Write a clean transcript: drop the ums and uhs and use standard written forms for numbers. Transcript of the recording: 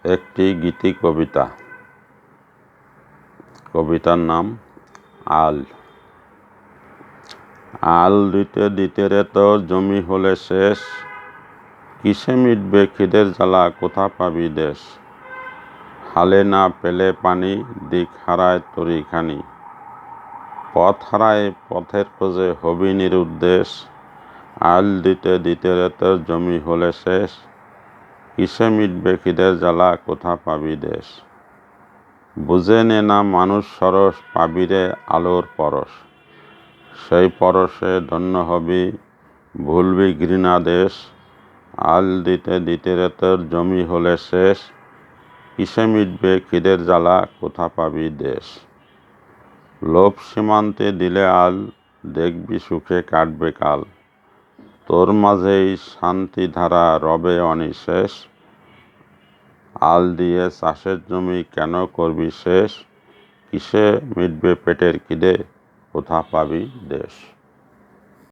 একটি গীতি কবিতা। কবিতার নাম আল। আল দিতে দিতে রে তোর জমি হলে শেষ, কিসে মিটবে খিদের জ্বালা, কোথা পাবি দেশ? হালে না পেলে পানি, দিক হারায় তরিখানি, পথ হারায় পথের খোঁজে হবি নিরুদ্দেশ। আল দিতে দিতে রে তোর জমি হলে শেষ, কিসে মিটবে খিদের জ্বালা, কোথা পাবি দেশ? বুঝে নে না মানুষ সরস, পাবি রে আলোর পরশ, সেই পরশে ধন্য হবি, ভুলবি ঘৃণা দেশ। আল দিতে দিতে রে তোর জমি হলে শেষ, কিসে মিটবে খিদের জ্বালা, কোথা পাবি দেশ? লোভ সীমান্তে দিলে আল, দেখবি সুখে কাটবে কাল, তোর মাঝেই শান্তি ধারা রবে অনিশেষ। আল দিয়ে চাষের জমি কেন করবি শেষ, কিসে মিটবে পেটের খিদে, কোথা পাবি দেশ?